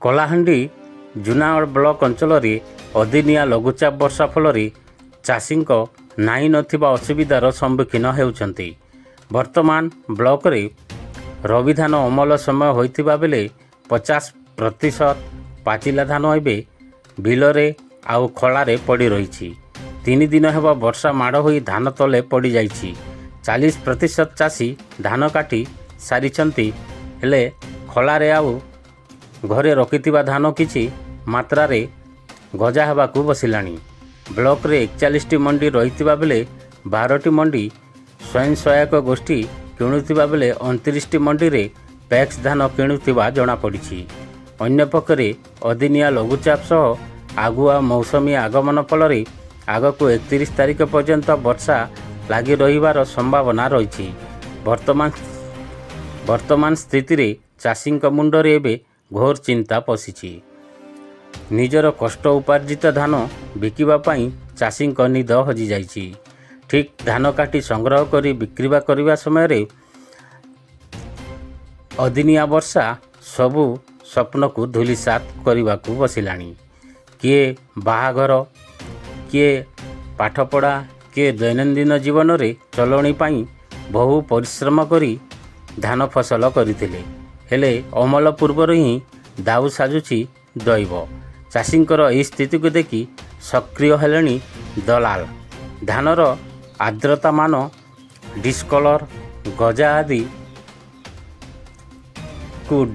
Kalahandi Junagarh block ଅଞ୍ଚଳରେ ଅଦିନିଆ ଲଘୁଚାପ ବର୍ଷା ଫଳରେ ଚାଷୀଙ୍କ ନାହିଁ ନଥିବା ଅସୁବିଧାର ସମ୍ମୁଖୀନ ହେଉଛନ୍ତି। ବର୍ତ୍ତମାନ ବ୍ଲକରେ ରବି ଧାନ ଅମଳ ସମୟ ହୋଇଥିବା ବେଳେ 50% ପାଚିଲା ଧାନ ଏବେ ବିଲରେ ଆଉ ଖଳାରେ ପଡ଼ି ରହିଛି। 3 ଦିନ ହେବ ବର୍ଷା ମାଡ଼ ହୋଇ ଧାନ ତଳେ ପଡ଼ିଯାଇଛି। 40% ଚାଷୀ ଧାନ କାଟି ସାରିଛନ୍ତି, ହେଲେ ଖଳାରେ ଆଉ ଘରେ ରଖିଥିବା ଧାନ କିଛି ମାତ୍ରାରେ ଗଜା ହେବାକୁ ବସିଲାଣି। ବ୍ଲକରେ 41ଟି ମଣ୍ଡି ରହିଥିବା ବେଳେ 12ଟି ମଣ୍ଡି ସ୍ୱୟଂ ସହାୟକ ଗୋଷ୍ଠୀ କିଣୁଥିବା ବେଳେ 29ଟି ମଣ୍ଡିରେ ପ୍ୟାକ୍ସ ଧାନ କିଣୁଥିବା ଜଣାପଡ଼ିଛି। ଅନ୍ୟପକ୍ଷରେ ଅଦିନିଆ ଲଘୁଚାପ ସହ ଆଗୁଆ ମୌସୁମୀ ଆଗମନ ଫଳରେ ଆଗକୁ 31 ତାରିଖ ପର୍ଯ୍ୟନ୍ତ ବର୍ଷା ଲାଗି ରହିବାର ସମ୍ଭାବନା ରହିଛି। ବର୍ତ୍ତମାନ ସ୍ଥିତିରେ ଚାଷୀଙ୍କ ମୁଣ୍ଡରେ ଏବେ ଘୋର ଚିନ୍ତା ପଶିଛି। ନିଜର କଷ୍ଟ ଉପାର୍ଜିତ ଧାନ ବିକିବା ପାଇଁ ଚାଷୀଙ୍କ ନିଦ ହଜିଯାଇଛି। ଠିକ୍ ଧାନ କାଟି ସଂଗ୍ରହ କରି ବିକ୍ରି କରିବା ସମୟରେ ଅଦିନିଆ ବର୍ଷା ସବୁ ସ୍ୱପ୍ନକୁ ଧୂଳିସାତ୍ କରିବାକୁ ବସିଲାଣି। କିଏ ବାହାଘର, କିଏ ପାଠପଢ଼ା, କିଏ ଦୈନନ୍ଦିନ ଜୀବନରେ ଚଳଣି ପାଇଁ ବହୁ ପରିଶ୍ରମ କରି ଧାନ ଫସଲ କରିଥିଲେ, ହେଲେ ଅମଳ ପୂର୍ବରୁ ହିଁ ଦାଉ ସାଜୁଛି ଦୈବ। ଚାଷୀଙ୍କର ଏହି ସ୍ଥିତିକୁ ଦେଖି ସକ୍ରିୟ ହେଲେଣି ଦଲାଲ। ଧାନର ଆର୍ଦ୍ରତା ମାନ, ଡିସ୍କଲର, ଗଜା ଆଦିକୁ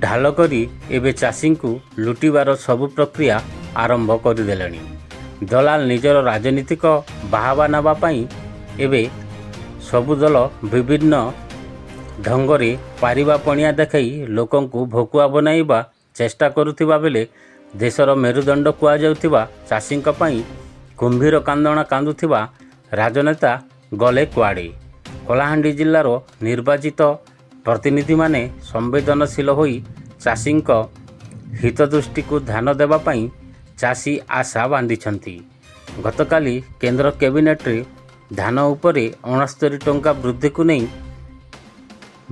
ଢାଲ କରି ଏବେ ଚାଷୀଙ୍କୁ ଲୁଟିବାର ସବୁ ପ୍ରକ୍ରିୟା ଆରମ୍ଭ କରିଦେଲେଣି। ଦଲାଲ ନିଜର ରାଜନୀତିକ ବାହାବା ନେବା ପାଇଁ ଏବେ ସବୁ ଦଳ ବିଭିନ୍ନ ଢଙ୍ଗରେ ପାରିବା ପଣିଆ ଦେଖାଇ ଲୋକଙ୍କୁ ଭକୁଆ ବନାଇବା ଚେଷ୍ଟା କରୁଥିବା ବେଳେ ଦେଶର ମେରୁଦଣ୍ଡ କୁହାଯାଉଥିବା ଚାଷୀଙ୍କ ପାଇଁ କୁମ୍ଭୀର କାନ୍ଦଣା କାନ୍ଦୁଥିବା ରାଜନେତା ଗଲେ କୁଆଡ଼େ? କଳାହାଣ୍ଡି ଜିଲ୍ଲାର ନିର୍ବାଚିତ ପ୍ରତିନିଧିମାନେ ସମ୍ବେଦନଶୀଳ ହୋଇ ଚାଷୀଙ୍କ ହିତଦୃଷ୍ଟିକୁ ଧ୍ୟାନ ଦେବା ପାଇଁ ଚାଷୀ ଆଶା ବାନ୍ଧିଛନ୍ତି। ଗତକାଲି କେନ୍ଦ୍ର କ୍ୟାବିନେଟରେ ଧାନ ଉପରେ 69 ଟଙ୍କା ବୃଦ୍ଧିକୁ ନେଇ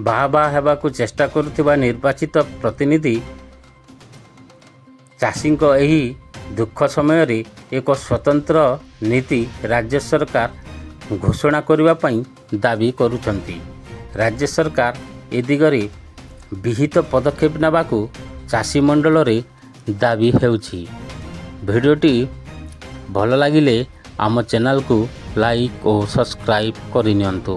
ବାହା ହେବାକୁ ଚେଷ୍ଟା କରୁଥିବା ନିର୍ବାଚିତ ପ୍ରତିନିଧି ଚାଷୀଙ୍କ ଏହି ଦୁଃଖ ସମୟରେ ଏକ ସ୍ୱତନ୍ତ୍ର ନୀତି ରାଜ୍ୟ ସରକାର ଘୋଷଣା କରିବା ପାଇଁ ଦାବି କରୁଛନ୍ତି। ରାଜ୍ୟ ସରକାର ଏ ଦିଗରେ ବିହିତ ପଦକ୍ଷେପ ନେବାକୁ ଚାଷୀ ମଣ୍ଡଳରେ ଦାବି ହେଉଛି। ଭିଡ଼ିଓଟି ଭଲ ଲାଗିଲେ ଆମ ଚ୍ୟାନେଲକୁ ଲାଇକ୍ ଓ ସବସ୍କ୍ରାଇବ୍ କରିନିଅନ୍ତୁ।